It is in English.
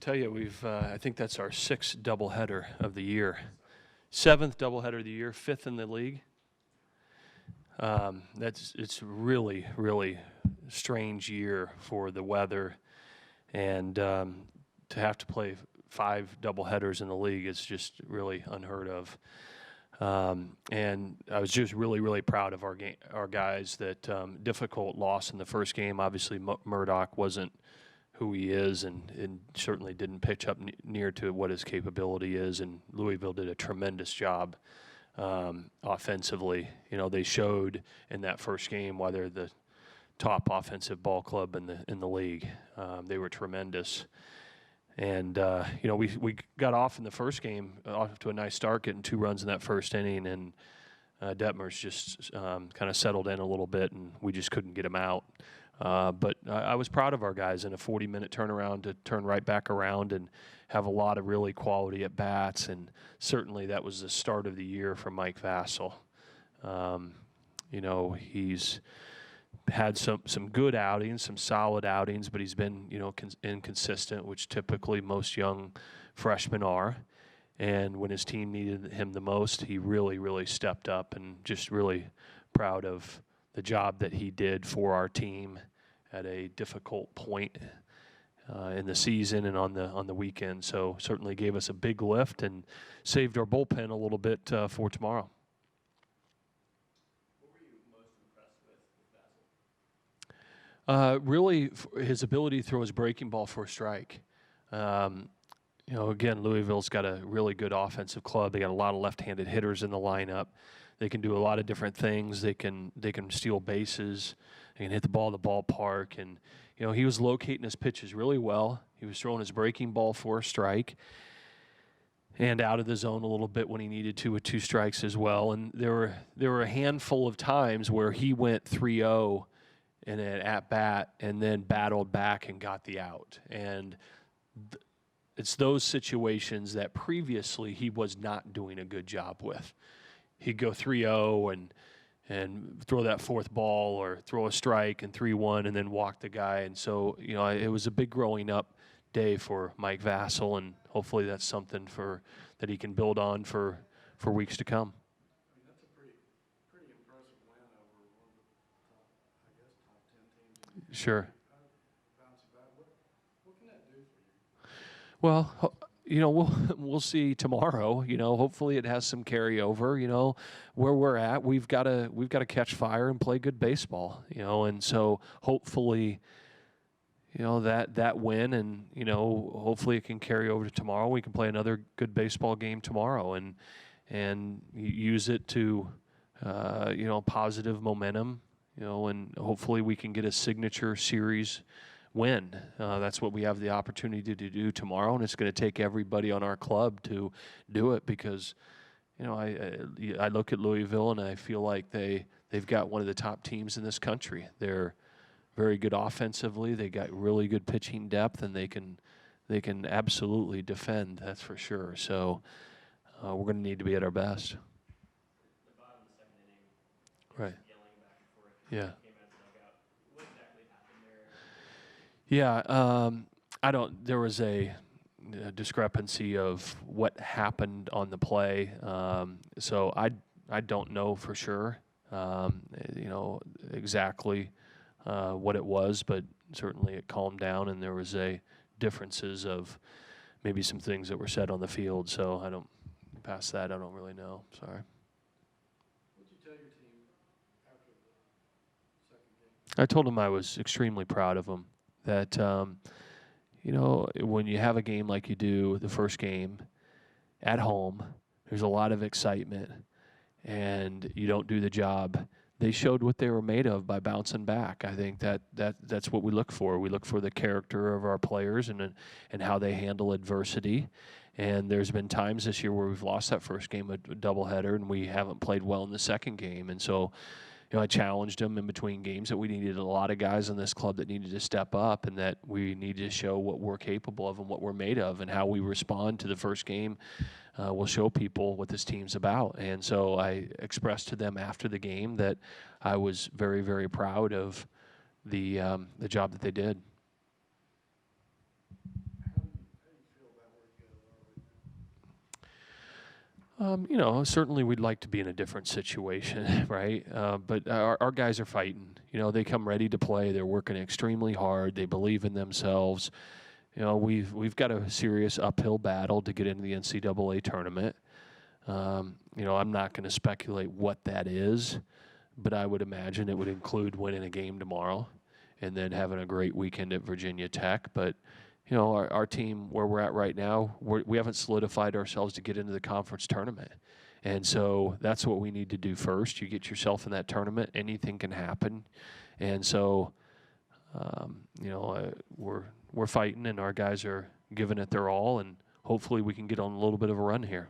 tell you, I think that's our 6th doubleheader of the year. 7th doubleheader of the year, 5th in the league. It's really, really strange year for the weather, and to have to play 5 doubleheaders in the league is just really unheard of. And I was just really, really proud of our guys. That difficult loss in the first game. Obviously, Murdoch wasn't who he is, and certainly didn't pitch up near to what his capability is. And Louisville did a tremendous job offensively. You know, they showed in that first game why they're the top offensive ball club in the league. They were tremendous. And, you know, we got off in the first game, off to a nice start, getting 2 runs in that first inning, and Detmers just kind of settled in a little bit, and we just couldn't get him out. But I was proud of our guys in a 40-minute turnaround to turn right back around and have a lot of really quality at-bats, and certainly that was the start of the year for Mike Vassell. You know, he's had some good outings, some solid outings, but he's been, you know, inconsistent, which typically most young freshmen are. And when his team needed him the most, he really, really stepped up, and just really proud of the job that he did for our team at a difficult point in the season and on the weekend. So certainly gave us a big lift and saved our bullpen a little bit for tomorrow. Really, his ability to throw his breaking ball for a strike. You know, again, Louisville's got a really good offensive club. They got a lot of left-handed hitters in the lineup. They can do a lot of different things. They can steal bases. They can hit the ball in the ballpark. And, you know, he was locating his pitches really well. He was throwing his breaking ball for a strike and out of the zone a little bit when he needed to with 2 strikes as well. And there were a handful of times where he went 3-0 in an at-bat and then battled back and got the out. And it's those situations that previously he was not doing a good job with. He'd go 3-0 and throw that 4th ball, or throw a strike and 3-1 and then walk the guy. And so, you know, it was a big growing up day for Mike Vassell, and hopefully that's something that he can build on for weeks to come. I mean, that's a pretty impressive win over one of the top 10 teams. Sure. What can that do for you? Well, you know, we'll see tomorrow. You know, hopefully it has some carryover. You know, where we're at, we've got to catch fire and play good baseball. You know, and so hopefully, you know, that win, and, you know, hopefully it can carry over to tomorrow. We can play another good baseball game tomorrow, and use it to, you know, positive momentum. You know, and hopefully we can get a signature series win. That's what we have the opportunity to do tomorrow, and it's going to take everybody on our club to do it, because, you know, I look at Louisville and I feel like they've got one of the top teams in this country. They're very good offensively. They got really good pitching depth, and they can absolutely defend. That's for sure. So we're going to need to be at our best. The bottom of the 2nd inning, right? Yelling back and forth. Yeah. What exactly happened there? Yeah, there was a discrepancy of what happened on the play. So I don't know for sure, you know, exactly what it was, but certainly it calmed down, and there was differences of maybe some things that were said on the field. So I don't, past that, I don't really know. Sorry. What did you tell your team after the 2nd game? I told them I was extremely proud of them. That, you know, when you have a game like you do, the first game at home, there's a lot of excitement, and you don't do the job. They showed what they were made of by bouncing back. I think that's what we look for. We look for the character of our players and how they handle adversity. And there's been times this year where we've lost that first game, a doubleheader, and we haven't played well in the second game. And so, you know, I challenged them in between games that we needed a lot of guys in this club that needed to step up, and that we need to show what we're capable of and what we're made of, and how we respond to the first game will show people what this team's about. And so I expressed to them after the game that I was very, very proud of the job that they did. How do you Certainly we'd like to be in a different situation, right? But our guys are fighting. They come ready to play. They're working extremely hard. They believe in themselves. We've got a serious uphill battle to get into the NCAA tournament. I'm not going to speculate what that is, but I would imagine it would include winning a game tomorrow and then having a great weekend at Virginia Tech. But our team, where we're at right now, we haven't solidified ourselves to get into the conference tournament. And so that's what we need to do first. You get yourself in that tournament, anything can happen. And so, we're fighting, and our guys are giving it their all, and hopefully we can get on a little bit of a run here.